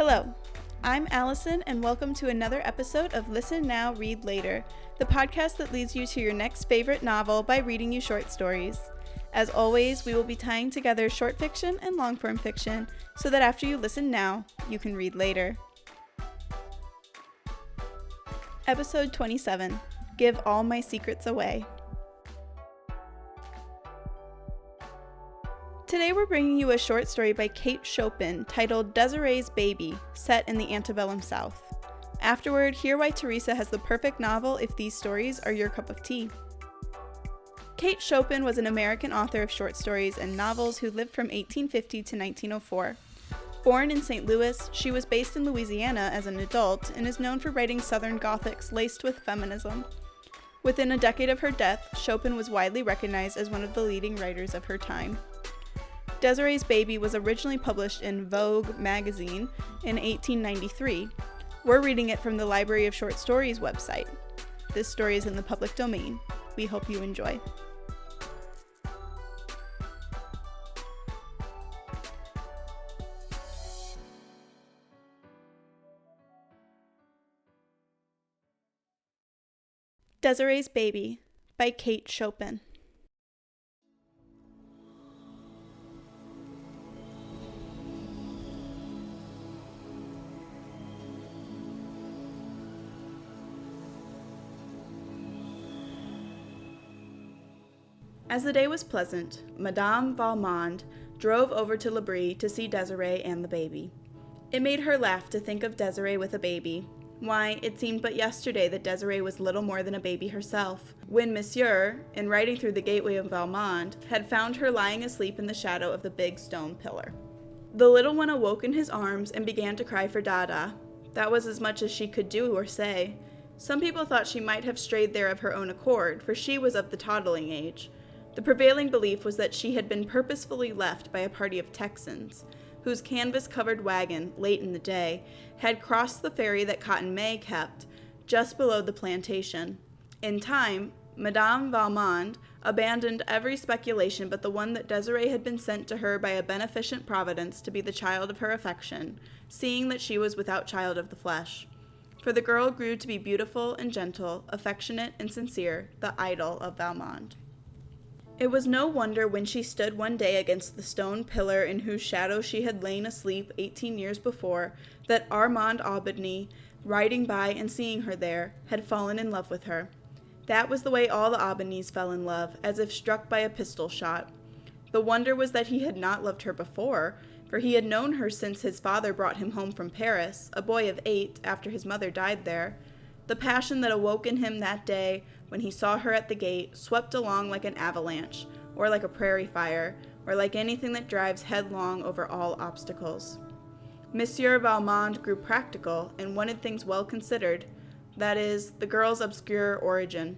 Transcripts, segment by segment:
Hello, I'm Allison, and welcome to another episode of Listen Now, Read Later, the podcast that leads you to your next favorite novel by reading you short stories. As always, we will be tying together short fiction and long-form fiction so that after you listen now, you can read later. Episode 27, Give All My Secrets Away. Today we're bringing you a short story by Kate Chopin titled Desiree's Baby, set in the antebellum South. Afterward, hear why Teresa has the perfect novel if these stories are your cup of tea. Kate Chopin was an American author of short stories and novels who lived from 1850 to 1904. Born in St. Louis, she was based in Louisiana as an adult and is known for writing Southern Gothics laced with feminism. Within a decade of her death, Chopin was widely recognized as one of the leading writers of her time. Desiree's Baby was originally published in Vogue magazine in 1893. We're reading it from the Library of Short Stories website. This story is in the public domain. We hope you enjoy. Desiree's Baby by Kate Chopin. As the day was pleasant, Madame Valmond drove over to L'Abri to see Desiree and the baby. It made her laugh to think of Desiree with a baby. Why, it seemed but yesterday that Desiree was little more than a baby herself, when Monsieur, in riding through the gateway of Valmond, had found her lying asleep in the shadow of the big stone pillar. The little one awoke in his arms and began to cry for Dada. That was as much as she could do or say. Some people thought she might have strayed there of her own accord, for she was of the toddling age. The prevailing belief was that she had been purposefully left by a party of Texans, whose canvas-covered wagon, late in the day, had crossed the ferry that Cotton May kept, just below the plantation. In time, Madame Valmond abandoned every speculation but the one that Desiree had been sent to her by a beneficent providence to be the child of her affection, seeing that she was without child of the flesh. For the girl grew to be beautiful and gentle, affectionate and sincere, the idol of Valmond. It was no wonder when she stood one day against the stone pillar in whose shadow she had lain asleep 18 years before, that Armand Aubigny, riding by and seeing her there, had fallen in love with her. That was the way all the Aubignys fell in love, as if struck by a pistol shot. The wonder was that he had not loved her before, for he had known her since his father brought him home from Paris, a boy of 8, after his mother died there. The passion that awoke in him that day, when he saw her at the gate, swept along like an avalanche, or like a prairie fire, or like anything that drives headlong over all obstacles. Monsieur Valmond grew practical and wanted things well considered, that is, the girl's obscure origin.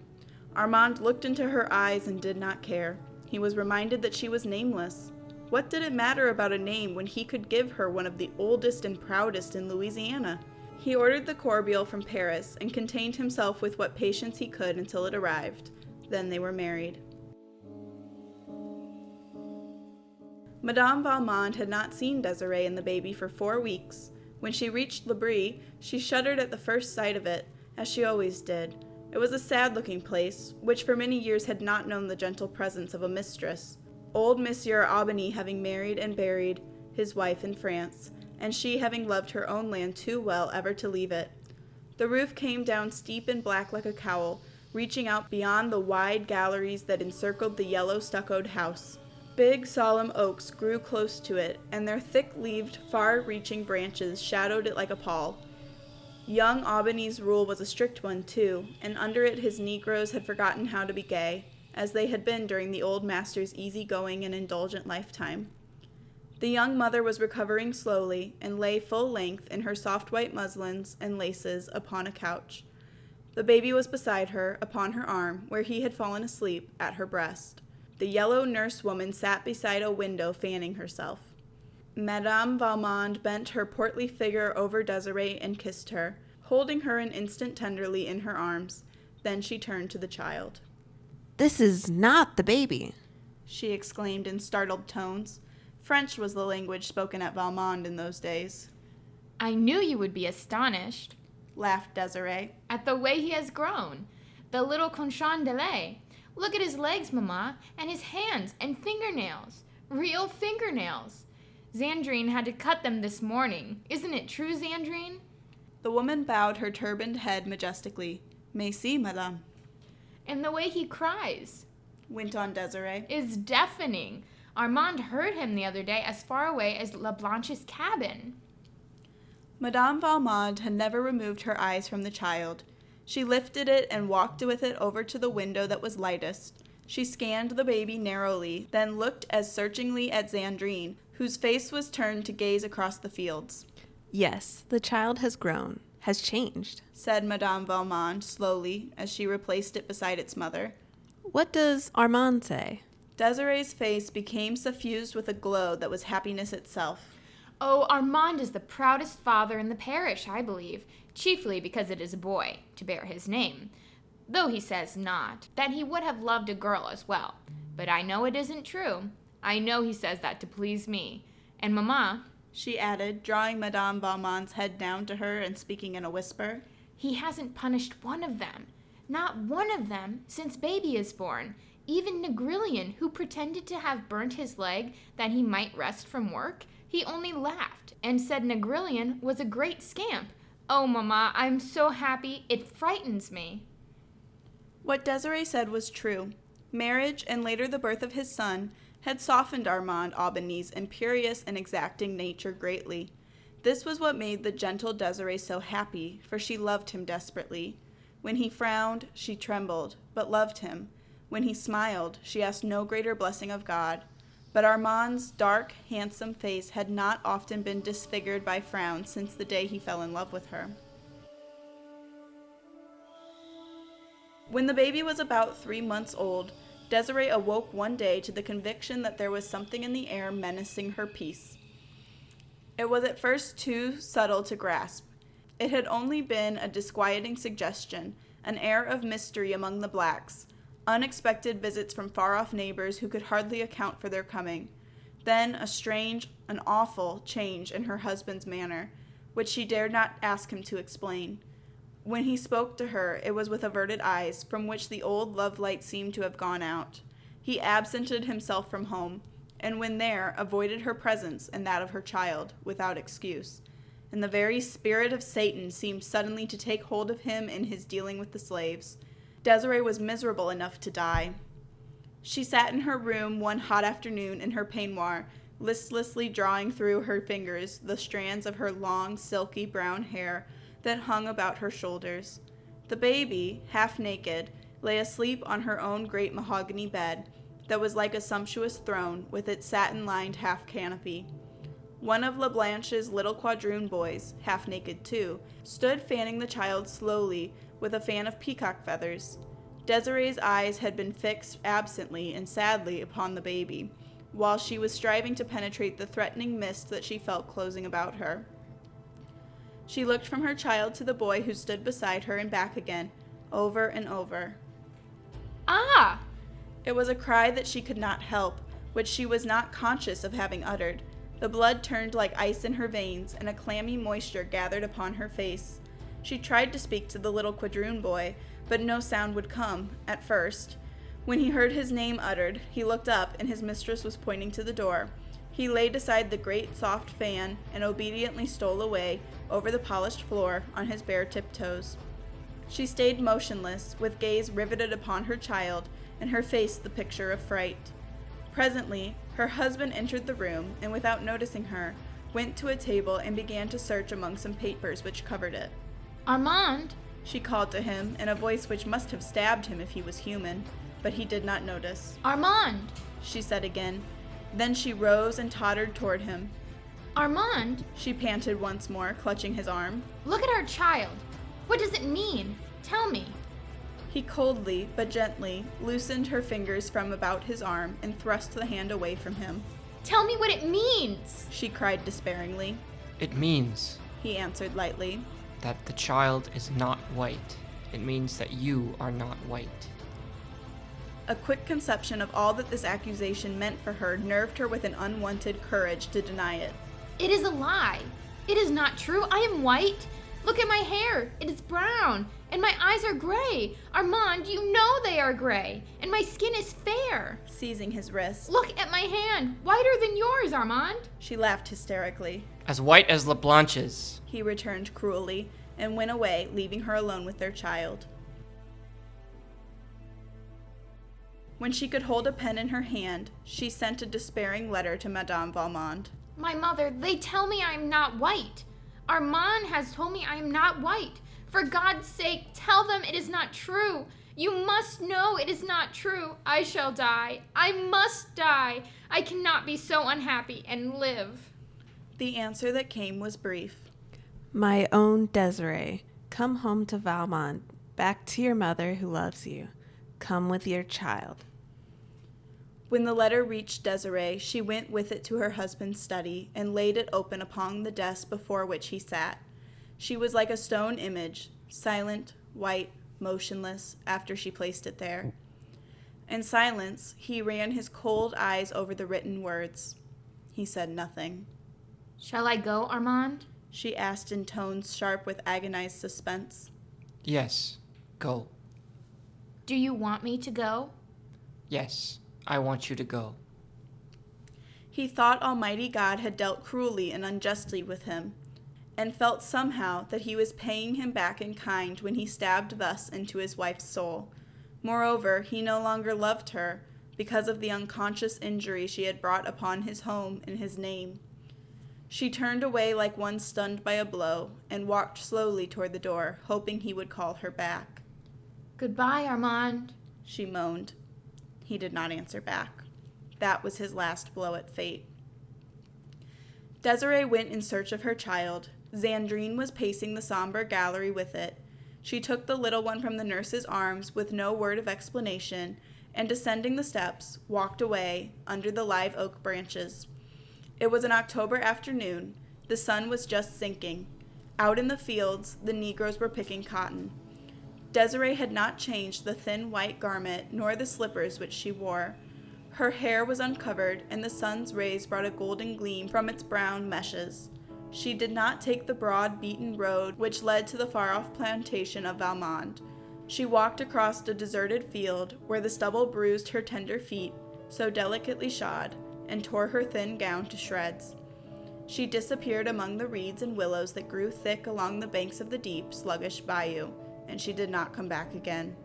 Armand looked into her eyes and did not care. He was reminded that she was nameless. What did it matter about a name when he could give her one of the oldest and proudest in Louisiana? He ordered the corbeille from Paris and contained himself with what patience he could until it arrived. Then they were married. Madame Valmond had not seen Desiree and the baby for 4 weeks. When she reached L'Abri, she shuddered at the first sight of it, as she always did. It was a sad-looking place, which for many years had not known the gentle presence of a mistress. Old Monsieur Aubigny having married and buried his wife in France, and she having loved her own land too well ever to leave it. The roof came down steep and black like a cowl, reaching out beyond the wide galleries that encircled the yellow stuccoed house. Big solemn oaks grew close to it, and their thick-leaved, far-reaching branches shadowed it like a pall. Young Aubigny's rule was a strict one, too, and under it his Negroes had forgotten how to be gay, as they had been during the old master's easy-going and indulgent lifetime. The young mother was recovering slowly and lay full length in her soft white muslins and laces upon a couch. The baby was beside her, upon her arm, where he had fallen asleep, at her breast. The yellow nurse woman sat beside a window fanning herself. Madame Valmond bent her portly figure over Desiree and kissed her, holding her an instant tenderly in her arms. Then she turned to the child. "This is not the baby," she exclaimed in startled tones. French was the language spoken at Valmond in those days. I knew you would be astonished, laughed Desiree. at the way he has grown. The little conchon de lait. Look at his legs, Mama, and his hands and fingernails. Real fingernails. Zandrine had to cut them this morning. Isn't it true, Zandrine? The woman bowed her turbaned head majestically. Merci, madame, And the way he cries went on Desiree. is deafening. Armand heard him the other day as far away as La Blanche's cabin. Madame Valmont had never removed her eyes from the child. She lifted it and walked with it over to the window that was lightest. She scanned the baby narrowly, then looked as searchingly at Zandrine, whose face was turned to gaze across the fields. Yes, the child has grown, has changed. Said Madame Valmont slowly as she replaced it beside its mother. What does Armand say? Desiree's face became suffused with a glow that was happiness itself. Oh, Armand is the proudest father in the parish, I believe, chiefly because it is a boy, to bear his name. Though he says not, that he would have loved a girl as well. But I know it isn't true. I know he says that to please me. And Mamma, She added, drawing Madame Valmont's head down to her and speaking in a whisper. he hasn't punished one of them. Not one of them since baby is born. Even Negrillion, who pretended to have burnt his leg that he might rest from work, he only laughed and said Negrillion was a great scamp. Oh, Mamma, I'm so happy, it frightens me. What Desiree said was true. Marriage, and later the birth of his son, had softened Armand Aubigny's imperious and exacting nature greatly. This was what made the gentle Desiree so happy, for she loved him desperately. When he frowned, she trembled, but loved him. When he smiled, she asked no greater blessing of God. But Armand's dark, handsome face had not often been disfigured by frowns since the day he fell in love with her. When the baby was about 3 months old, Desiree awoke one day to the conviction that there was something in the air menacing her peace. It was at first too subtle to grasp. It had only been a disquieting suggestion, an air of mystery among the blacks, unexpected visits from far-off neighbors who could hardly account for their coming. Then a strange, an awful change in her husband's manner, which she dared not ask him to explain. When he spoke to her, it was with averted eyes, from which the old love light seemed to have gone out. He absented himself from home, and when there, avoided her presence and that of her child, without excuse. And the very spirit of Satan seemed suddenly to take hold of him in his dealing with the slaves. Desiree was miserable enough to die. She sat in her room one hot afternoon in her peignoir, listlessly drawing through her fingers the strands of her long, silky brown hair that hung about her shoulders. The baby, half naked, lay asleep on her own great mahogany bed that was like a sumptuous throne with its satin-lined half canopy. One of La Blanche's little quadroon boys, half naked too, stood fanning the child slowly with a fan of peacock feathers. Desiree's eyes had been fixed absently and sadly upon the baby, while she was striving to penetrate the threatening mist that she felt closing about her. She looked from her child to the boy who stood beside her and back again, over and over. Ah! It was a cry that she could not help, which she was not conscious of having uttered. The blood turned like ice in her veins, and a clammy moisture gathered upon her face. She tried to speak to the little quadroon boy, but no sound would come, at first. When he heard his name uttered, he looked up, and his mistress was pointing to the door. He laid aside the great soft fan and obediently stole away over the polished floor on his bare tiptoes. She stayed motionless, with gaze riveted upon her child, and her face the picture of fright. Presently, her husband entered the room, and without noticing her, went to a table and began to search among some papers which covered it. Armand! She called to him in a voice which must have stabbed him if he was human, but he did not notice. Armand! She said again. Then she rose and tottered toward him. Armand! She panted once more, clutching his arm. Look at our child. What does it mean? Tell me. He coldly, but gently, loosened her fingers from about his arm and thrust the hand away from him. Tell me what it means! She cried despairingly. It means He answered lightly. that the child is not white. It means that you are not white. A quick conception of all that this accusation meant for her nerved her with an unwanted courage to deny it. It is a lie. It is not true. I am white. Look at my hair. It is brown. And my eyes are gray. Armand, you know they are gray. And my skin is fair. Seizing his wrist. Look at my hand. Whiter than yours, Armand. She laughed hysterically. As white as LeBlanche's. He returned cruelly and went away, leaving her alone with their child. When she could hold a pen in her hand, she sent a despairing letter to Madame Valmond. My mother, they tell me I am not white. Armand has told me I am not white. For God's sake, tell them it is not true. You must know it is not true. I shall die. I must die. I cannot be so unhappy and live. The answer that came was brief. My own Desiree, come home to Valmont, back to your mother who loves you. Come with your child. When the letter reached Desiree, she went with it to her husband's study and laid it open upon the desk before which he sat. She was like a stone image, silent, white, motionless, after she placed it there. In silence, he ran his cold eyes over the written words. He said nothing. Shall I go, Armand? She asked in tones sharp with agonized suspense. Yes, go. Do you want me to go? Yes, I want you to go. He thought Almighty God had dealt cruelly and unjustly with him, and felt somehow that he was paying him back in kind when he stabbed thus into his wife's soul. Moreover, he no longer loved her because of the unconscious injury she had brought upon his home and his name. She turned away like one stunned by a blow and walked slowly toward the door, hoping he would call her back. Goodbye, Armand, she moaned. He did not answer back. That was his last blow at fate. Desiree went in search of her child. Zandrine was pacing the somber gallery with it. She took the little one from the nurse's arms with no word of explanation, and descending the steps, walked away under the live oak branches. It was an October afternoon. The sun was just sinking. Out in the fields, the Negroes were picking cotton. Desiree had not changed the thin white garment nor the slippers which she wore. Her hair was uncovered, and the sun's rays brought a golden gleam from its brown meshes. She did not take the broad, beaten road which led to the far-off plantation of Valmond. She walked across a deserted field where the stubble bruised her tender feet, so delicately shod, and tore her thin gown to shreds. She disappeared among the reeds and willows that grew thick along the banks of the deep, sluggish bayou, and she did not come back again.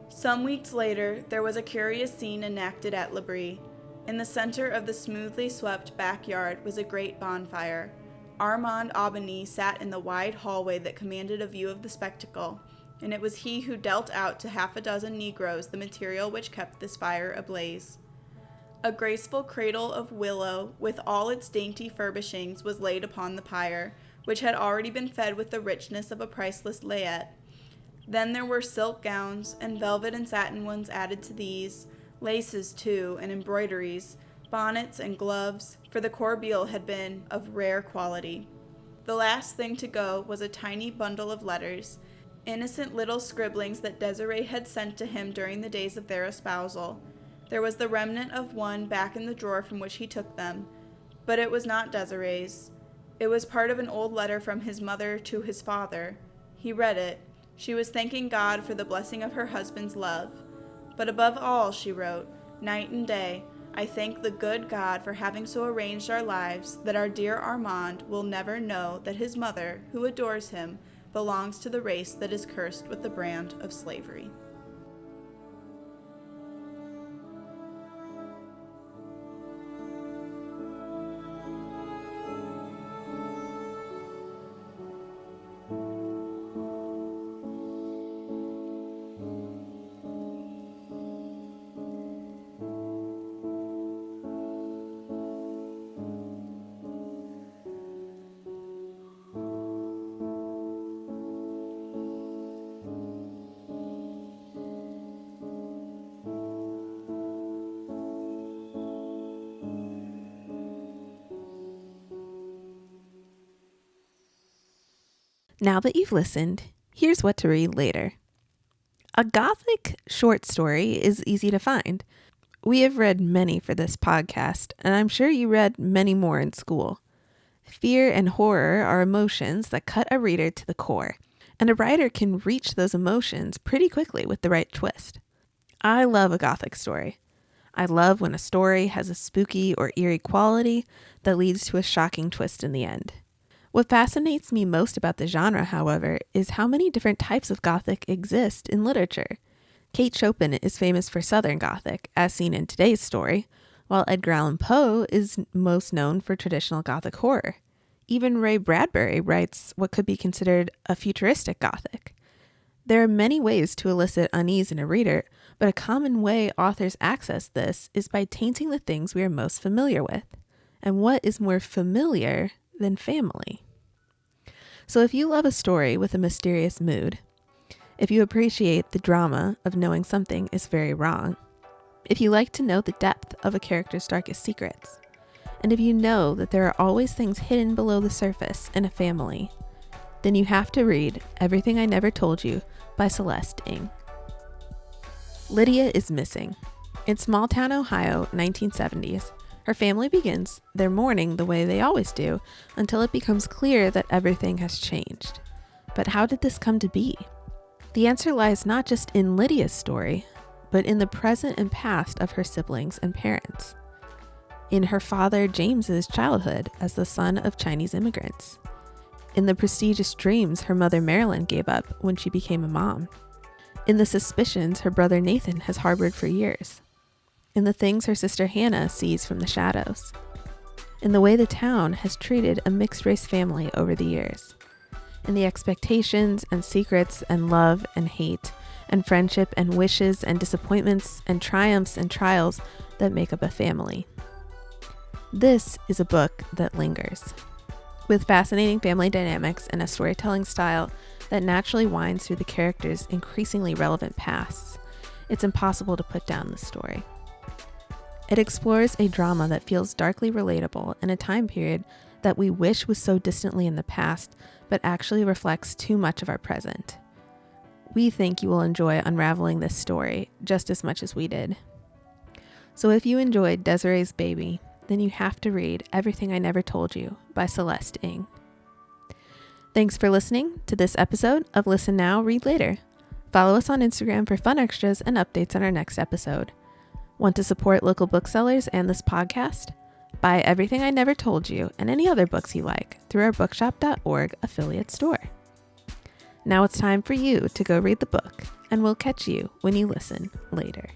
Some weeks later, there was a curious scene enacted at L'Abri. In the center of the smoothly swept backyard was a great bonfire. Armand Aubigny sat in the wide hallway that commanded a view of the spectacle, and it was he who dealt out to half a dozen Negroes the material which kept this fire ablaze. A graceful cradle of willow, with all its dainty furbishings, was laid upon the pyre, which had already been fed with the richness of a priceless layette. Then there were silk gowns, and velvet and satin ones added to these, laces too, and embroideries, bonnets and gloves, for the corbeille had been of rare quality. The last thing to go was a tiny bundle of letters, innocent little scribblings that Desiree had sent to him during the days of their espousal. There was the remnant of one back in the drawer from which he took them, but it was not Desiree's. It was part of an old letter from his mother to his father. He read it. She was thanking God for the blessing of her husband's love. But above all, she wrote, night and day, I thank the good God for having so arranged our lives that our dear Armand will never know that his mother, who adores him, belongs to the race that is cursed with the brand of slavery. Now that you've listened, here's what to read later. A Gothic short story is easy to find. We have read many for this podcast, and I'm sure you read many more in school. Fear and horror are emotions that cut a reader to the core, and a writer can reach those emotions pretty quickly with the right twist. I love a Gothic story. I love when a story has a spooky or eerie quality that leads to a shocking twist in the end. What fascinates me most about the genre, however, is how many different types of Gothic exist in literature. Kate Chopin is famous for Southern Gothic, as seen in today's story, while Edgar Allan Poe is most known for traditional Gothic horror. Even Ray Bradbury writes what could be considered a futuristic Gothic. There are many ways to elicit unease in a reader, but a common way authors access this is by tainting the things we are most familiar with. And what is more familiar than family? So if you love a story with a mysterious mood, if you appreciate the drama of knowing something is very wrong, if you like to know the depth of a character's darkest secrets, and if you know that there are always things hidden below the surface in a family, then you have to read Everything I Never Told You by Celeste Ng. Lydia is missing. In small-town Ohio, 1970s, her family begins their mourning the way they always do until it becomes clear that everything has changed. But how did this come to be? The answer lies not just in Lydia's story, but in the present and past of her siblings and parents. In her father James's childhood as the son of Chinese immigrants. In the prestigious dreams her mother Marilyn gave up when she became a mom. In the suspicions her brother Nathan has harbored for years. In the things her sister Hannah sees from the shadows. In the way the town has treated a mixed-race family over the years. In the expectations and secrets and love and hate and friendship and wishes and disappointments and triumphs and trials that make up a family. This is a book that lingers, with fascinating family dynamics and a storytelling style that naturally winds through the characters' increasingly relevant pasts. It's impossible to put down the story. It explores a drama that feels darkly relatable in a time period that we wish was so distantly in the past, but actually reflects too much of our present. We think you will enjoy unraveling this story just as much as we did. So if you enjoyed Desiree's Baby, then you have to read Everything I Never Told You by Celeste Ng. Thanks for listening to this episode of Listen Now, Read Later. Follow us on Instagram for fun extras and updates on our next episode. Want to support local booksellers and this podcast? Buy Everything I Never Told You and any other books you like through our bookshop.org affiliate store. Now it's time for you to go read the book, and we'll catch you when you listen later.